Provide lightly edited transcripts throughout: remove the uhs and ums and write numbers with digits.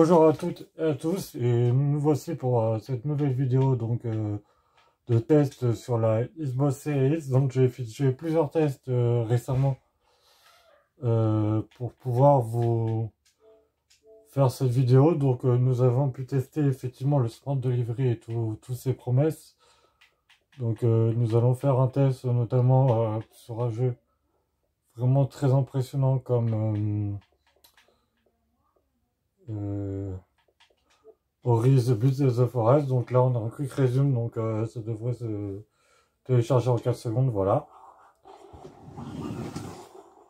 Bonjour à toutes et à tous, et nous voici pour cette nouvelle vidéo donc de test sur la Xbox Series. Donc j'ai effectué plusieurs tests récemment pour pouvoir vous faire cette vidéo. Donc nous avons pu tester effectivement le Smart Delivery et toutes ses promesses. Donc nous allons faire un test notamment sur un jeu vraiment très impressionnant comme Ori The Beast of the Forest. Donc là on a un quick resume, donc ça devrait se télécharger en 4 secondes, voilà.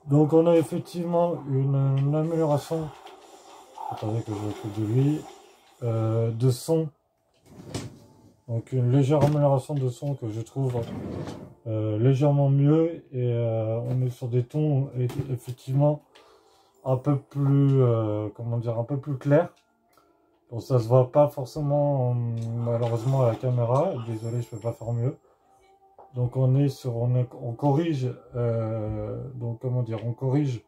Donc on a effectivement une amélioration, attendez que je m'occupe de lui, de son. Donc une légère amélioration de son que je trouve légèrement mieux, et on est sur des tons effectivement un peu plus, comment dire, un peu plus clairs. Bon, ça se voit pas forcément malheureusement à la caméra, désolé, je peux pas faire mieux. Donc on est sur, on corrige, donc comment dire, on corrige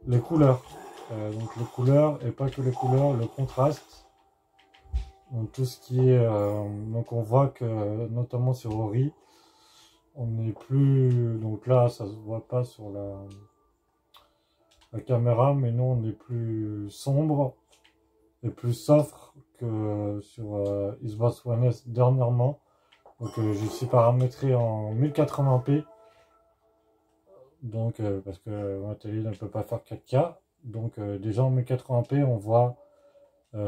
les couleurs, donc les couleurs et pas que les couleurs, le contraste, donc tout ce qui est, donc on voit que notamment sur Ori, on n'est plus, donc là ça se voit pas sur la caméra, mais nous on est plus sombre et plus soft que sur Xbox One S dernièrement. Donc je suis paramétré en 1080p. Donc parce que ma télé ne peut pas faire 4K. Donc déjà en 1080p on voit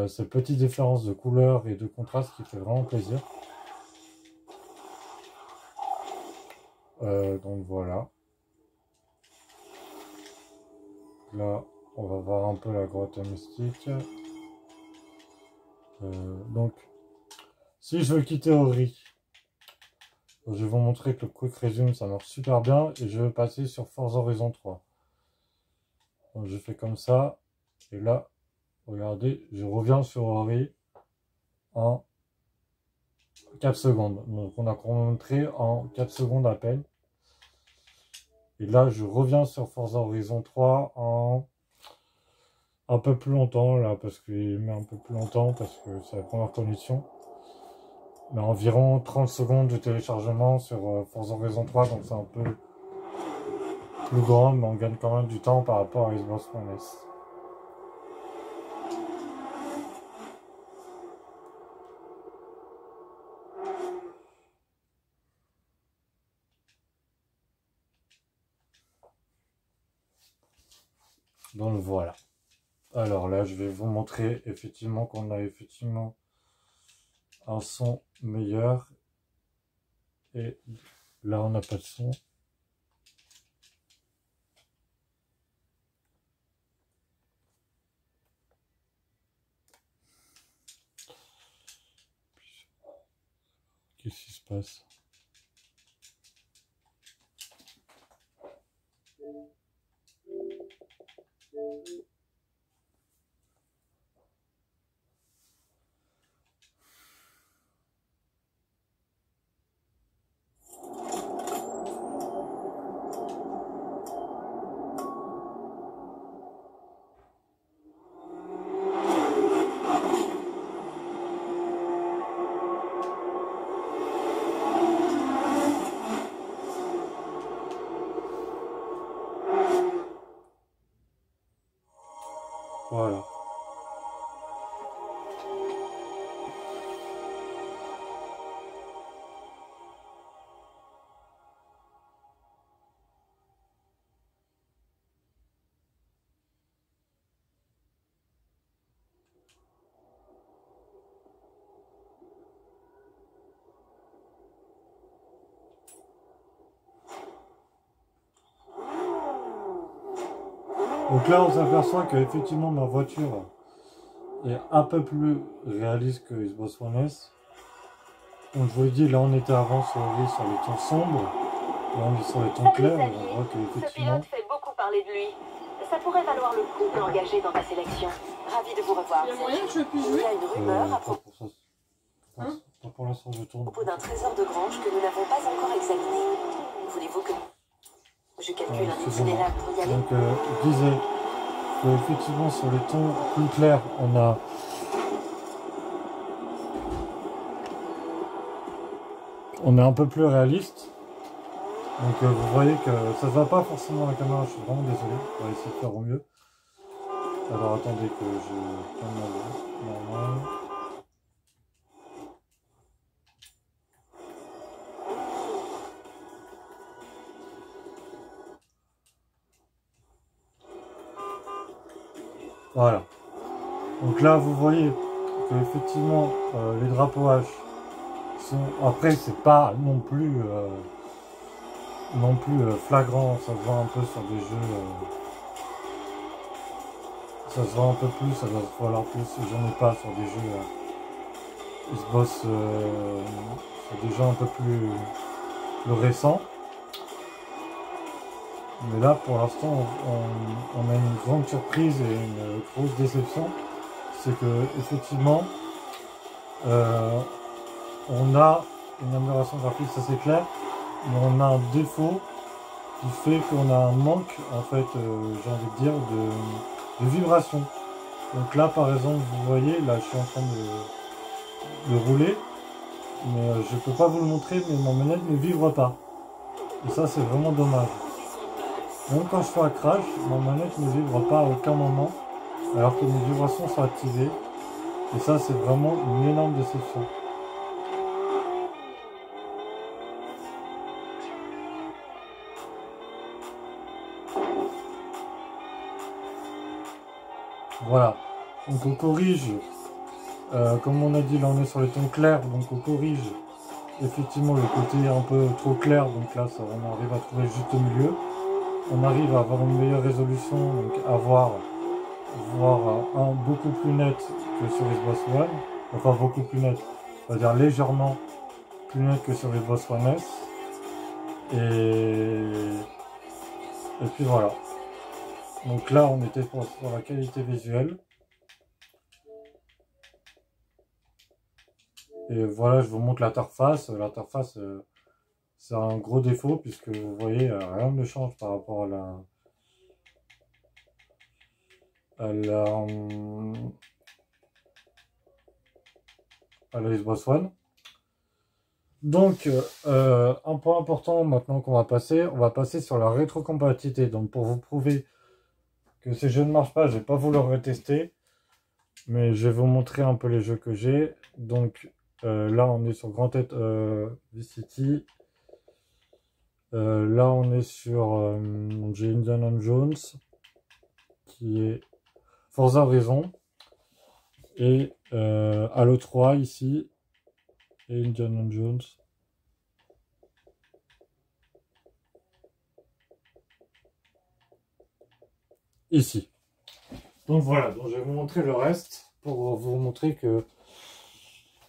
ces petites différences de couleur et de contraste qui fait vraiment plaisir. Donc voilà. Là on va voir un peu la grotte mystique. Donc si je veux quitter Ori, je vais vous montrer que le Quick Resume ça marche super bien, et je vais passer sur Forza Horizon 3. Donc je fais comme ça, et là regardez, je reviens sur Ori en 4 secondes. Donc on a chronométré en 4 secondes à peine. Et là je reviens sur Forza Horizon 3 en un peu plus longtemps, là, parce qu'il met un peu plus longtemps parce que c'est la première connexion. Mais environ 30 secondes de téléchargement sur Forza Horizon 3, donc c'est un peu plus grand, mais on gagne quand même du temps par rapport à Xbox One S. Donc voilà. Alors là, je vais vous montrer effectivement qu'on a effectivement un son meilleur. Et là, on n'a pas de son. Qu'est-ce qui se passe? Voilà. Donc là, on s'aperçoit qu'effectivement ma voiture est un peu plus réaliste que Xbox One S. Donc je vous l'ai dit, là on était avant sur les tons sombres, là on est sur les tons clairs, et on voit qu'effectivement... Ce pilote fait beaucoup parler de lui. Ça pourrait valoir le coup de l'engager dans ta sélection. Ravi de vous revoir. Il y a moyen que je puisse jouer? Il y a une rumeur à propos Pas pour l'instant, je tourne. d'un trésor de grange que nous n'avons pas encore examiné. Voulez-vous que je calcule un itinéraire pour y aller? Donc, je disais, que effectivement sur les tons plus clairs, on est un peu plus réaliste. Donc vous voyez que ça se voit pas forcément à la caméra, je suis vraiment désolé, on va essayer de faire au mieux. Alors attendez que je prenne ma voix normale. Voilà. Donc là vous voyez que effectivement les drapeaux sont. Après c'est pas non plus flagrant, ça se voit un peu sur des jeux. Ça se voit un peu plus, ça doit se voir plus, j'en ai pas sur des jeux. Ils se bossent sur des jeux un peu plus récents. Mais là pour l'instant on a une grande surprise et une grosse déception. C'est que effectivement on a une amélioration graphique, ça c'est clair, mais on a un défaut qui fait qu'on a un manque en fait j'ai envie de dire de vibration. Donc là par exemple vous voyez, là je suis en train de rouler, mais je peux pas vous le montrer, mais mon manette ne vibre pas. Et ça c'est vraiment dommage. Donc quand je fais un crash, ma manette ne vibre pas à aucun moment, alors que mes vibrations sont activées. Et ça c'est vraiment une énorme déception. Voilà, donc on corrige, comme on a dit là on est sur les tons clairs, donc on corrige effectivement le côté un peu trop clair, donc là ça, on arrive à trouver juste au milieu. On arrive à avoir une meilleure résolution, donc à voir un beaucoup plus net que sur Xbox One, enfin beaucoup plus net, c'est-à-dire légèrement plus net que sur Xbox One S, et puis voilà. Donc là on était sur la qualité visuelle. Et voilà, je vous montre l'interface. L'interface, c'est un gros défaut puisque vous voyez, rien ne change par rapport à la Xbox One. Donc, un point important maintenant qu'on va passer, on va passer sur la rétrocompatibilité. Donc, pour vous prouver que ces jeux ne marchent pas, je vais pas vous le retester, mais je vais vous montrer un peu les jeux que j'ai. Donc, là, on est sur Grand Theft Vice City. Là, on est sur j'ai Indiana Jones, qui est Forza Horizon, et Halo 3 ici, et Indiana Jones. Ici. Donc voilà, donc je vais vous montrer le reste pour vous montrer que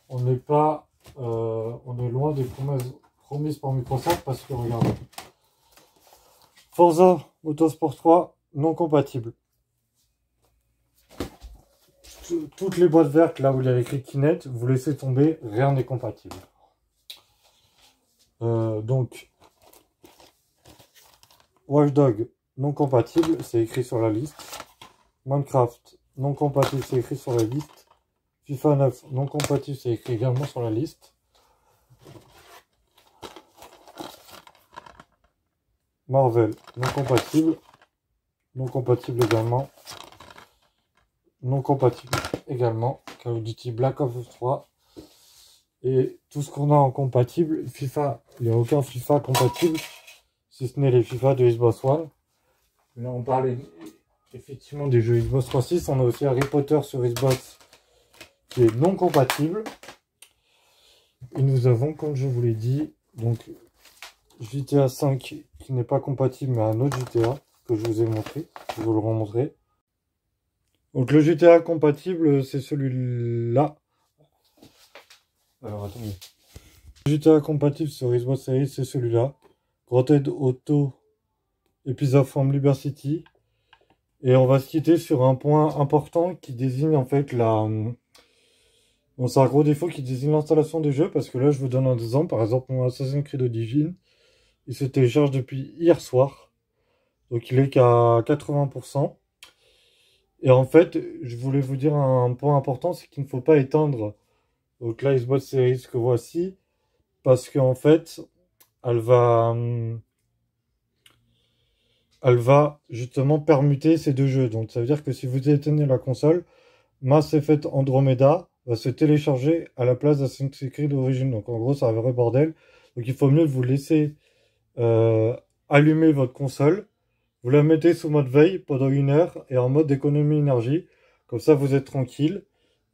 on n'est pas, on est loin des promesses promises par Microsoft, parce que regardez, Forza Motorsport 3 non compatible. Toutes les boîtes vertes là où il y a écrit Kinect, vous laissez tomber, rien n'est compatible. Donc Watch Dogs non compatible, c'est écrit sur la liste. Minecraft non compatible, c'est écrit sur la liste. FIFA 9 non compatible, c'est écrit également sur la liste. Marvel non compatible également. Non compatible également. Call of Duty Black Ops 3. Et tout ce qu'on a en compatible, FIFA, il n'y a aucun FIFA compatible, si ce n'est les FIFA de Xbox One. Là on parlait effectivement des jeux Xbox 360, on a aussi Harry Potter sur Xbox qui est non compatible. Et nous avons, comme je vous l'ai dit, donc GTA 5 qui n'est pas compatible, mais un autre GTA que je vous ai montré, je vais vous le remontrer. Donc le GTA compatible, c'est celui-là. Alors attendez. Le GTA compatible sur Xbox Series, c'est celui-là. Grand Theft Auto Episode from Liberty City. Et on va se quitter sur un point important qui désigne en fait la... Bon, c'est un gros défaut qui désigne l'installation des jeux, parce que là je vous donne un exemple. Par exemple, mon Assassin's Creed Origins, il se télécharge depuis hier soir. Donc il est qu'à 80%. Et en fait, je voulais vous dire un point important, c'est qu'il ne faut pas éteindre donc la Xbox Series que voici, parce qu'en fait, elle va, hum, elle va justement permuter ces deux jeux. Donc ça veut dire que si vous éteignez la console, Mass Effect Andromeda va se télécharger à la place d'Assassin's Creed Origins. Donc en gros, c'est un vrai bordel. Donc il faut mieux vous laisser euh, allumer votre console. Vous la mettez sous mode veille pendant 1 heure et en mode économie énergie. Comme ça, vous êtes tranquille.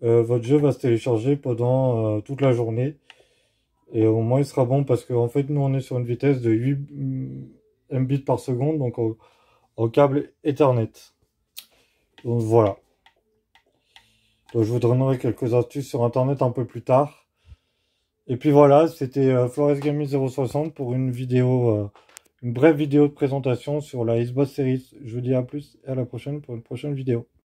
Votre jeu va se télécharger pendant toute la journée. Et au moins, il sera bon parce qu'en fait, nous, on est sur une vitesse de 8 Mbits par seconde, donc en câble Ethernet. Donc voilà. Donc, je vous donnerai quelques astuces sur Internet un peu plus tard. Et puis voilà, c'était Flores Gaming 060 pour une vidéo, une brève vidéo de présentation sur la Xbox Series. Je vous dis à plus et à la prochaine pour une prochaine vidéo.